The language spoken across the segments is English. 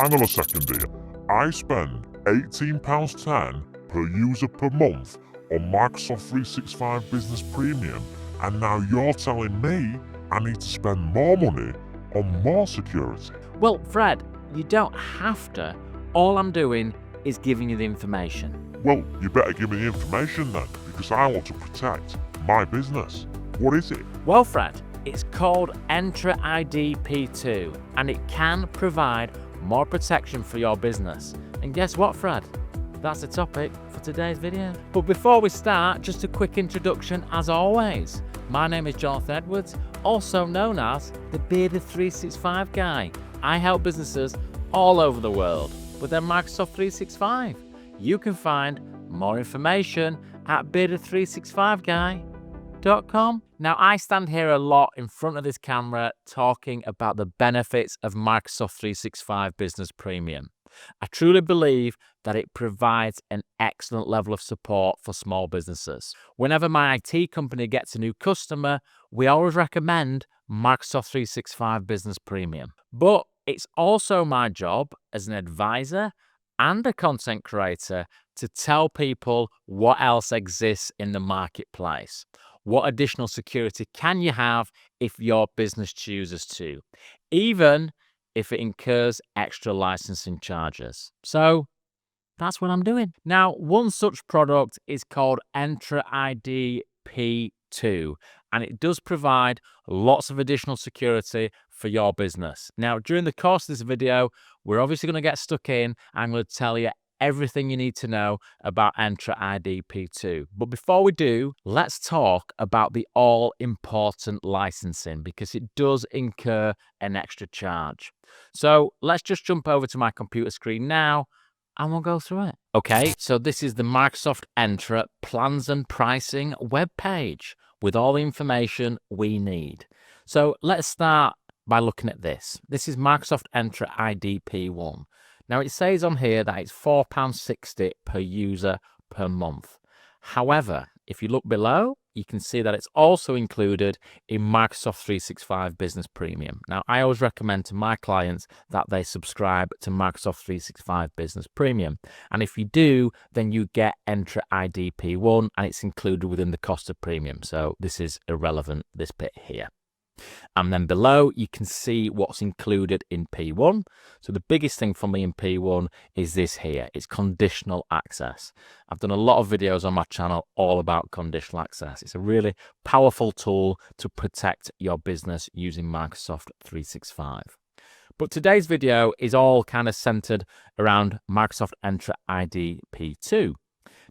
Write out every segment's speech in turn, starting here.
Hang on a second here. I spend £18.10 per user per month on Microsoft 365 Business Premium, and now you're telling me I need to spend more money on more security. Well, Fred, you don't have to. All I'm doing is giving you the information. Well, you better give me the information then, because I want to protect my business. What is it? Well, Fred, it's called Entra ID P2, and it can provide more protection for your business. And guess what, Fred? That's the topic for today's video. But before we start, just a quick introduction as always. My name is Jonathan Edwards, also known as the Bearded 365 Guy. I help businesses all over the world with their Microsoft 365. You can find more information at bearded365guy.com. Now, I stand here a lot in front of this camera talking about the benefits of Microsoft 365 Business Premium. I truly believe that it provides an excellent level of support for small businesses. Whenever my IT company gets a new customer, we always recommend Microsoft 365 Business Premium. But it's also my job as an advisor and a content creator to tell people what else exists in the marketplace. What additional security can you have if your business chooses to, even if it incurs extra licensing charges? So that's what I'm doing. Now, one such product is called Entra ID P2, and it does provide lots of additional security for your business. Now, during the course of this video, we're obviously going to get stuck in. I'm going to tell you everything you need to know about Entra ID P2. But before we do, let's talk about the all-important licensing, because it does incur an extra charge. So let's just jump over to my computer screen now and we'll go through it. Okay, so this is the Microsoft Entra Plans and Pricing webpage with all the information we need. So let's start by looking at this. This is Microsoft Entra ID P1. Now, it says on here that it's £4.60 per user per month. However, if you look below, you can see that it's also included in Microsoft 365 Business Premium. Now, I always recommend to my clients that they subscribe to Microsoft 365 Business Premium. And if you do, then you get Entra ID P1, and it's included within the cost of premium. So this is irrelevant, this bit here. And then below, you can see what's included in P1. So the biggest thing for me in P1 is this here. It's conditional access. I've done a lot of videos on my channel all about conditional access. It's a really powerful tool to protect your business using Microsoft 365. But today's video is all kind of centered around Microsoft Entra ID P2.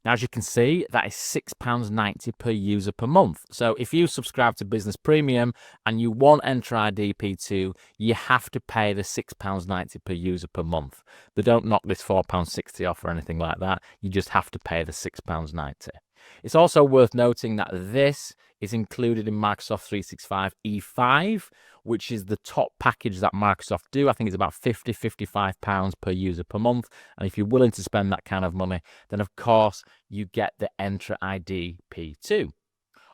Now, as you can see, that is £6.90 per user per month. So if you subscribe to Business Premium and you want Entra ID P2, you have to pay the £6.90 per user per month. They don't knock this £4.60 off or anything like that. You just have to pay the £6.90. It's also worth noting that this is included in Microsoft 365 E5, which is the top package that Microsoft do. I think it's about £50–55 per user per month. And if you're willing to spend that kind of money, then of course you get the Entra ID P2.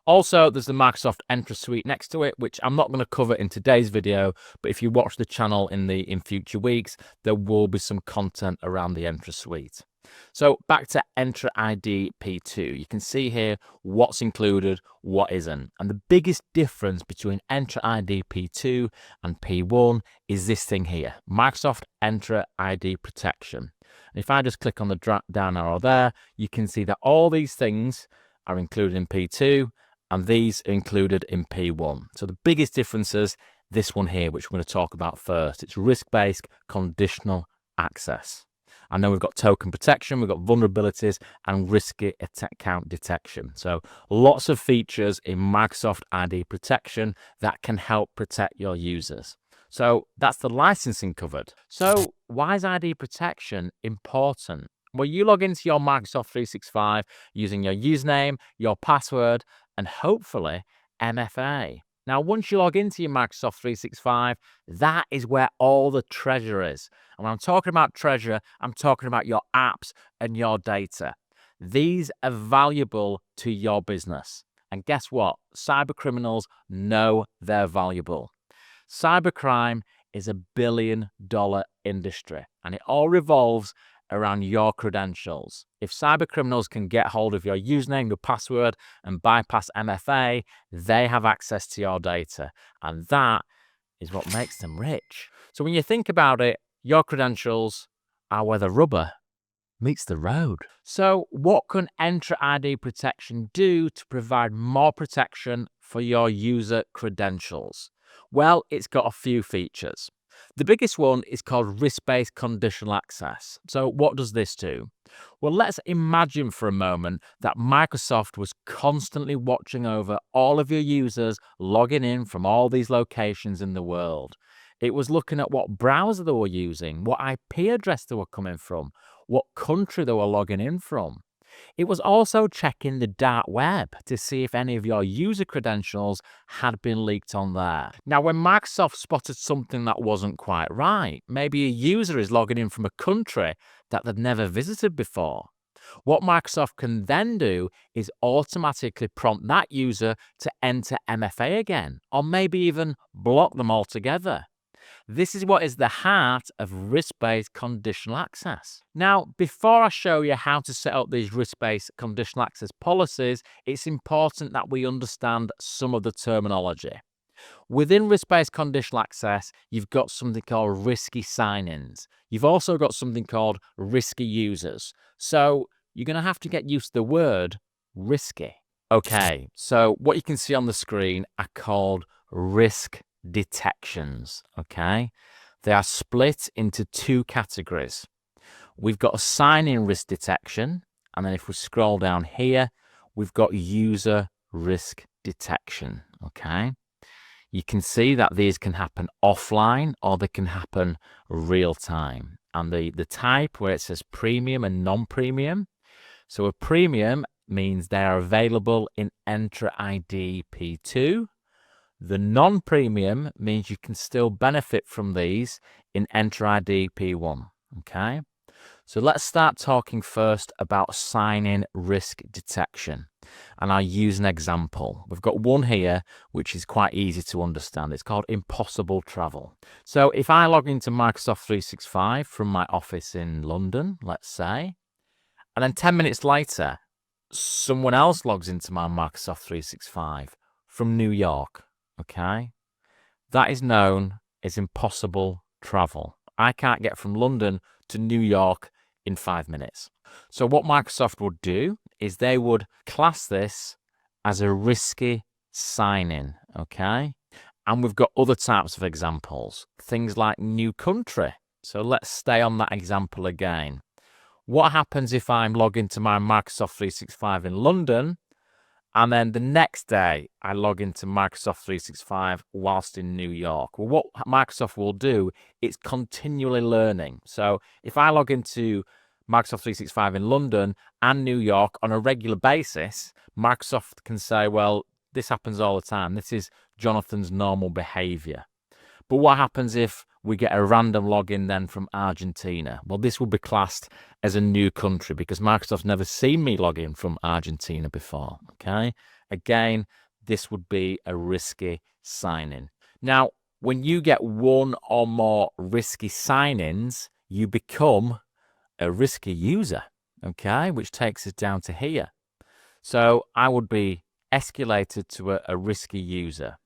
Also, there's the Microsoft Entra Suite next to it, which I'm not going to cover in today's video, but if you watch the channel in future weeks, there will be some content around the Entra Suite. So back to Entra ID P2, you can see here what's included, what isn't. And the biggest difference between Entra ID P2 and P1 is this thing here, Microsoft Entra ID Protection. And if I just click on the down arrow there, you can see that all these things are included in P2 and these are included in P1. So the biggest difference is this one here, which we're going to talk about first. It's risk-based conditional access. And then we've got token protection, we've got vulnerabilities and risky account detection. So lots of features in Microsoft ID Protection that can help protect your users. So that's the licensing covered. So why is ID Protection important? Well, you log into your Microsoft 365 using your username, your password, and hopefully MFA. Now, once you log into your Microsoft 365, that is where all the treasure is. And when I'm talking about treasure, I'm talking about your apps and your data. These are valuable to your business. And guess what? Cyber criminals know they're valuable. Cybercrime is $1 billion industry, and it all revolves around your credentials. If cybercriminals can get hold of your username, your password, and bypass MFA, they have access to your data, and that is what makes them rich. So when you think about it, your credentials are where the rubber meets the road. So what can Entra ID protection do to provide more protection for your user credentials? Well, it's got a few features. The biggest one is called risk-based conditional access. So what does this do? Well, let's imagine for a moment that Microsoft was constantly watching over all of your users logging in from all these locations in the world. It was looking at what browser they were using, what IP address they were coming from, what country they were logging in from. It was also checking the dark web to see if any of your user credentials had been leaked on there. Now, when Microsoft spotted something that wasn't quite right, maybe a user is logging in from a country that they've never visited before, what Microsoft can then do is automatically prompt that user to enter MFA again, or maybe even block them altogether. This is what is the heart of risk-based conditional access. Now, before I show you how to set up these risk-based conditional access policies, it's important that we understand some of the terminology. Within risk-based conditional access, you've got something called risky sign-ins. You've also got something called risky users. So you're going to have to get used to the word risky. Okay, so what you can see on the screen are called risk detections, okay? They are split into two categories. We've got a sign-in risk detection, and then if we scroll down here, we've got user risk detection, okay? You can see that these can happen offline or they can happen real time. And the type where it says premium and non-premium, so a premium means they are available in Entra ID P2. The non-premium means you can still benefit from these in Entra ID P1, okay? So let's start talking first about sign-in risk detection. And I'll use an example. We've got one here which is quite easy to understand. It's called impossible travel. So if I log into Microsoft 365 from my office in London, let's say, and then 10 minutes later, someone else logs into my Microsoft 365 from New York. Okay, that is known as impossible travel. I can't get from London to New York in 5 minutes. So what Microsoft would do is they would class this as a risky sign-in, okay? And we've got other types of examples, things like new country. So let's stay on that example again. What happens if I'm logged into my Microsoft 365 in London, and then the next day, I log into Microsoft 365 whilst in New York? Well, what Microsoft will do, it's continually learning. So if I log into Microsoft 365 in London and New York on a regular basis, Microsoft can say, well, this happens all the time. This is Jonathan's normal behavior. But what happens if we get a random login then from Argentina? Well, this will be classed as a new country because Microsoft's never seen me log in from Argentina before, okay? Again, this would be a risky sign-in. Now, when you get one or more risky sign-ins, you become a risky user, okay? Which takes us down to here. So I would be escalated to a risky user.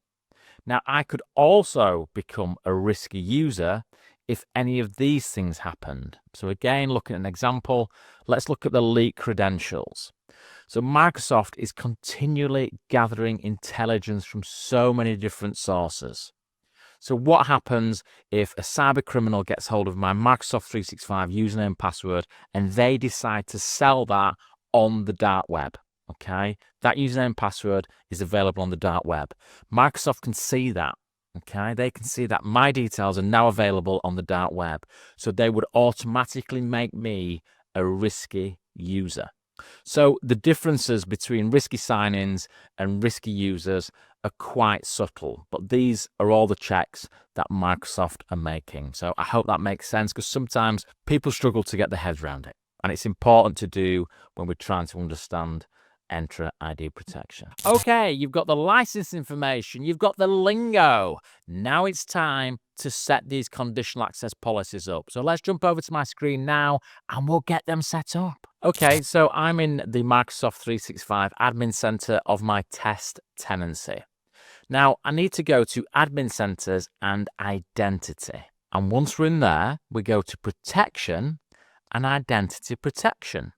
Now, I could also become a risky user if any of these things happened. So again, looking at an example, let's look at the leaked credentials. So Microsoft is continually gathering intelligence from so many different sources. So what happens if a cyber criminal gets hold of my Microsoft 365 username and password and they decide to sell that on the dark web? Okay, that username and password is available on the dark web. Microsoft can see that. Okay, they can see that my details are now available on the dark web. So they would automatically make me a risky user. So the differences between risky sign-ins and risky users are quite subtle, but these are all the checks that Microsoft are making. So I hope that makes sense because sometimes people struggle to get their heads around it. And it's important to do when we're trying to understand Entra ID protection. Okay, you've got the license information, you've got the lingo. Now it's time to set these conditional access policies up. So let's jump over to my screen now and we'll get them set up. Okay, so I'm in the Microsoft 365 admin center of my test tenancy. Now I need to go to admin centers and identity. And once we're in there, we go to protection and identity protection.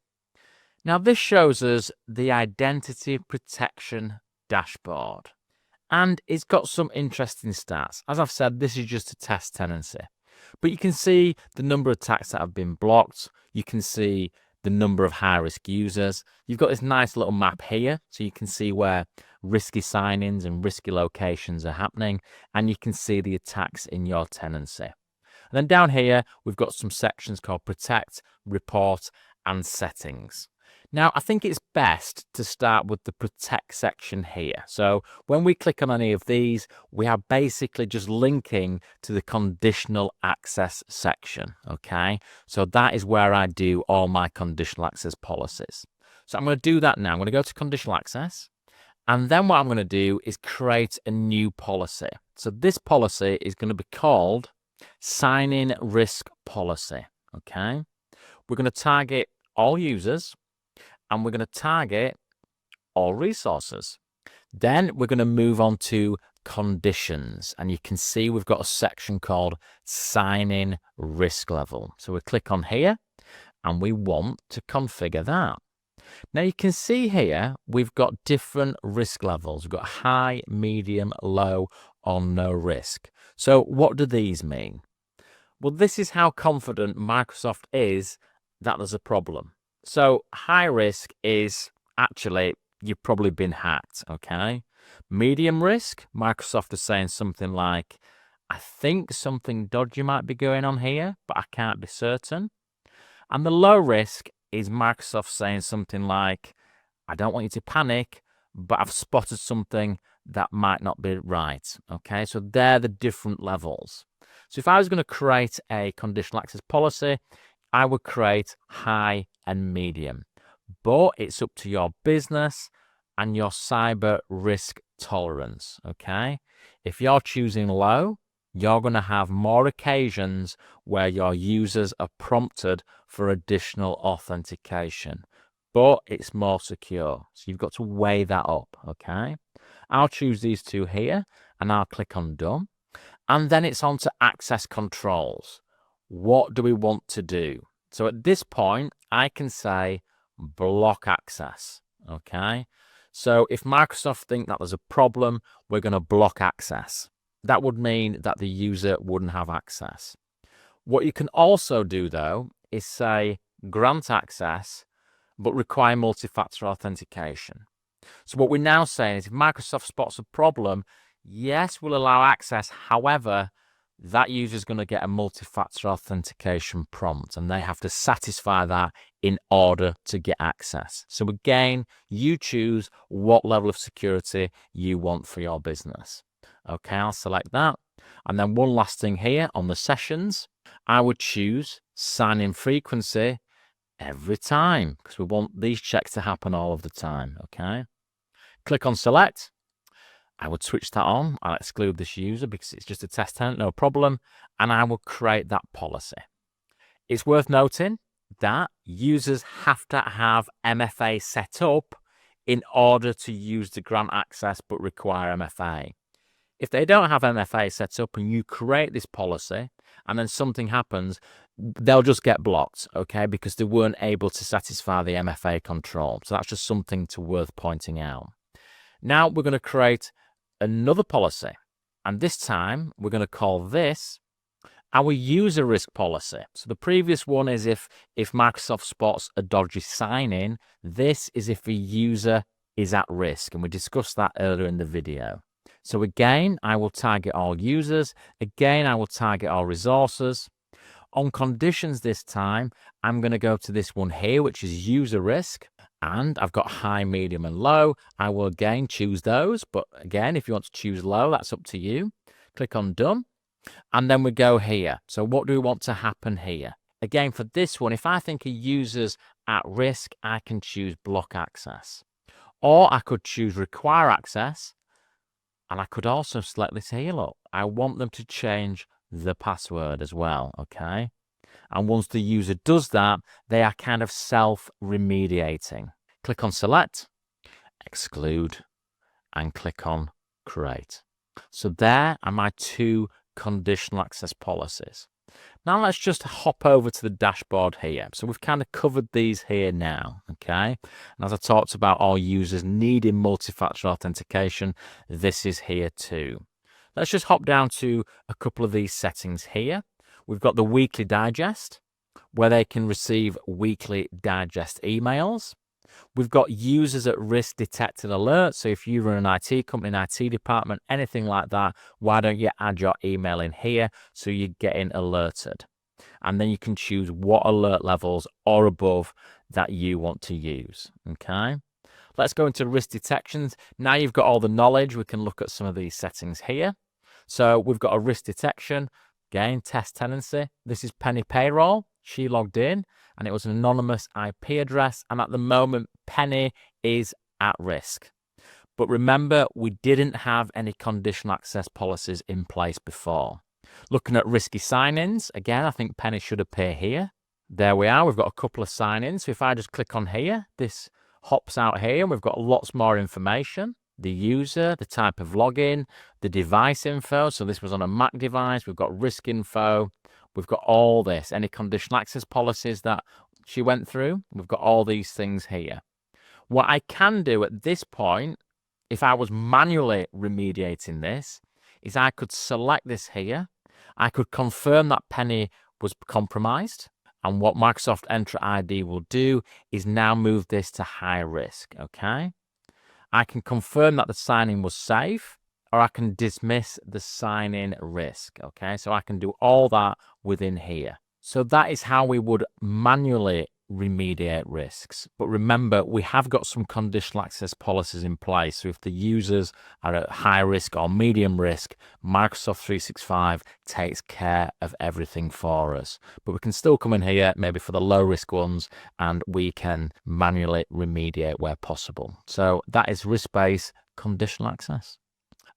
Now this shows us the identity protection dashboard, and it's got some interesting stats. As I've said, this is just a test tenancy, but you can see the number of attacks that have been blocked. You can see the number of high-risk users. You've got this nice little map here, so you can see where risky sign-ins and risky locations are happening, and you can see the attacks in your tenancy. And then down here, we've got some sections called Protect, Report, and Settings. Now, I think it's best to start with the Protect section here. So when we click on any of these, we are basically just linking to the Conditional Access section, okay? So that is where I do all my Conditional Access policies. So I'm going to do that now. I'm going to go to Conditional Access, and then what I'm going to do is create a new policy. So this policy is going to be called Sign-in Risk Policy, okay? We're going to target all users, and we're going to target all resources. Then we're going to move on to conditions, and you can see we've got a section called sign-in risk level. So we click on here and we want to configure that. Now you can see here we've got different risk levels. We've got high, medium, low, or no risk. So what do these mean? Well, this is how confident Microsoft is that there's a problem. So high risk is actually you've probably been hacked, okay? Medium risk, Microsoft is saying something like, I think something dodgy might be going on here, but I can't be certain. And the low risk is Microsoft saying something like, I don't want you to panic, but I've spotted something that might not be right, okay? So they're the different levels. So if I was going to create a conditional access policy, I would create high and medium, but it's up to your business and your cyber risk tolerance, okay? If you're choosing low, you're going to have more occasions where your users are prompted for additional authentication, but it's more secure. So you've got to weigh that up, okay? I'll choose these two here and I'll click on done. And then it's on to access controls. What do we want to do? So at this point, I can say block access, okay? So if Microsoft think that there's a problem, we're going to block access. That would mean that the user wouldn't have access. What you can also do, though, is say grant access, but require multi-factor authentication. So what we're now saying is if Microsoft spots a problem, yes, we'll allow access. However, that user is going to get a multi-factor authentication prompt, and they have to satisfy that in order to get access. So again, you choose what level of security you want for your business. Okay, I'll select that. And then one last thing here on the sessions, I would choose sign-in frequency every time because we want these checks to happen all of the time. Okay, click on select. I would switch that on. I'll exclude this user because it's just a test tenant, no problem. And I will create that policy. It's worth noting that users have to have MFA set up in order to use the grant access but require MFA. If they don't have MFA set up and you create this policy and then something happens, they'll just get blocked, okay, because they weren't able to satisfy the MFA control. So that's just something worth pointing out. Now we're going to create another policy, and this time we're going to call this our user risk policy. So the previous one is if Microsoft spots a dodgy sign-in. This is if a user is at risk, and we discussed that earlier in the video. So again, I will target all users. Again, I will target all resources. On conditions this time, I'm going to go to this one here, which is user risk. And I've got high, medium, and low. I will again choose those. But again, if you want to choose low, that's up to you. Click on done. And then we go here. So what do we want to happen here? Again, for this one, if I think a user's at risk, I can choose block access. Or I could choose require access, and I could also select this here, look. I want them to change the password as well, okay? And once the user does that, they are kind of self-remediating. Click on select, exclude, and click on create. So there are my two conditional access policies. Now let's just hop over to the dashboard here. So we've kind of covered these here now, okay? And as I talked about all users needing multi-factor authentication, this is here too. Let's just hop down to a couple of these settings here. We've got the weekly digest, where they can receive weekly digest emails. We've got users at risk detected alerts. So if you run an IT company, an IT department, anything like that, why don't you add your email in here so you're getting alerted? And then you can choose what alert levels or above that you want to use, okay? Let's go into risk detections. Now you've got all the knowledge, we can look at some of these settings here. So we've got a risk detection, again, test tenancy. This is Penny Payroll. She logged in and it was an anonymous IP address. And at the moment, Penny is at risk. But remember, we didn't have any conditional access policies in place before. Looking at risky sign-ins, again, I think Penny should appear here. There we are. We've got a couple of sign-ins. So if I just click on here, this hops out here and we've got lots more information. The user, the type of login, the device info. So this was on a Mac device. We've got risk info. We've got all this, any conditional access policies that she went through. We've got all these things here. What I can do at this point, if I was manually remediating this, is I could select this here. I could confirm that Penny was compromised. And what Microsoft Entra ID will do is now move this to high risk, okay? I can confirm that the sign-in was safe, or I can dismiss the sign-in risk, okay? So I can do all that within here. So that is how we would manually remediate risks. But remember, we have got some conditional access policies in place. So if the users are at high risk or medium risk, Microsoft 365 takes care of everything for us. But we can still come in here, maybe for the low risk ones, and we can manually remediate where possible. So that is risk-based conditional access.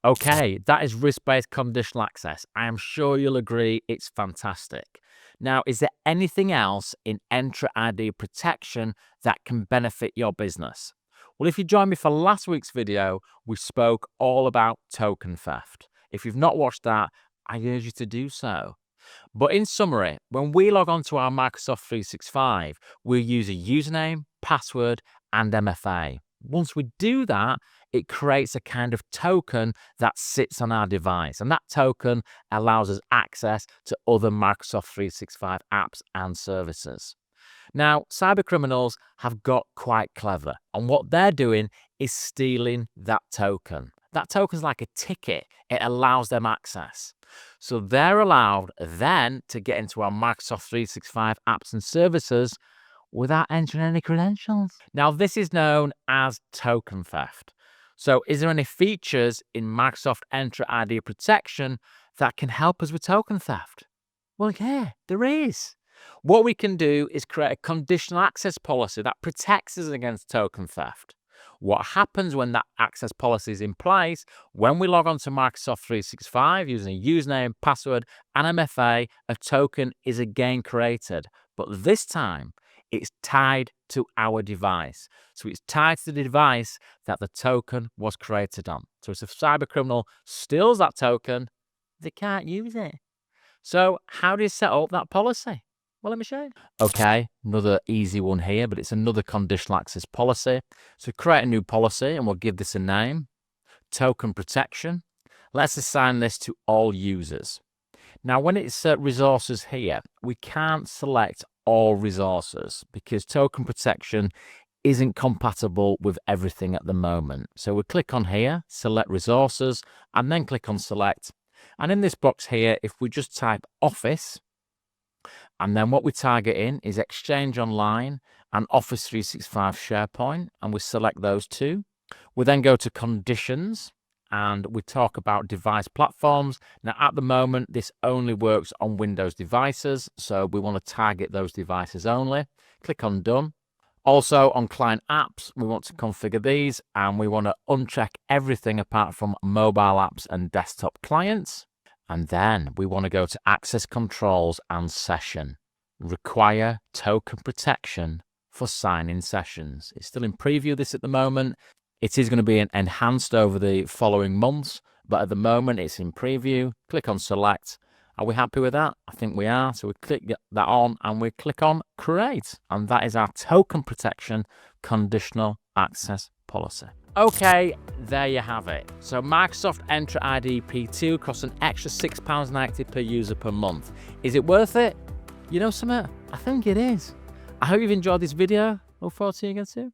Okay, that is risk-based conditional access. I am sure you'll agree it's fantastic. Now, is there anything else in Entra ID protection that can benefit your business? Well, if you joined me for last week's video, we spoke all about token theft. If you've not watched that, I urge you to do so. But in summary, when we log on to our Microsoft 365, we'll use a username, password, and MFA. Once we do that, it creates a kind of token that sits on our device. And that token allows us access to other Microsoft 365 apps and services. Now, cybercriminals have got quite clever. And what they're doing is stealing that token. That token's like a ticket. It allows them access. So they're allowed then to get into our Microsoft 365 apps and services without entering any credentials. Now, this is known as token theft. So is there any features in Microsoft Entra ID protection that can help us with token theft? Well, yeah, there is. What we can do is create a conditional access policy that protects us against token theft. What happens when that access policy is in place? When we log on to Microsoft 365 using a username, password, and MFA, a token is again created. But this time, it's tied to our device. So it's tied to the device that the token was created on. So if a cybercriminal steals that token, they can't use it. So how do you set up that policy? Well, let me show you. Okay, another easy one here, but it's another conditional access policy. So create a new policy and we'll give this a name. Token protection. Let's assign this to all users. Now, when it's resources here, we can't select all resources because token protection isn't compatible with everything at the moment. So we click on here, select resources, and then click on select. And in this box here, if we just type Office, and then what we target in is Exchange Online and Office 365 SharePoint, and we select those two. We then go to Conditions, and we talk about device platforms. Now, at the moment, this only works on Windows devices, so we want to target those devices only. Click on Done. Also on client apps, we want to configure these and we want to uncheck everything apart from mobile apps and desktop clients. And then we want to go to access controls and session. Require token protection for sign-in sessions. It's still in preview this at the moment. It is going to be enhanced over the following months, but at the moment it's in preview. Click on select. Are we happy with that? I think we are. So we click that on and we click on create. And that is our token protection conditional access policy. Okay, there you have it. So Microsoft Entra ID P2 costs an extra £6.90 per user per month. Is it worth it? You know something? I think it is. I hope you've enjoyed this video. Look forward to seeing you again soon.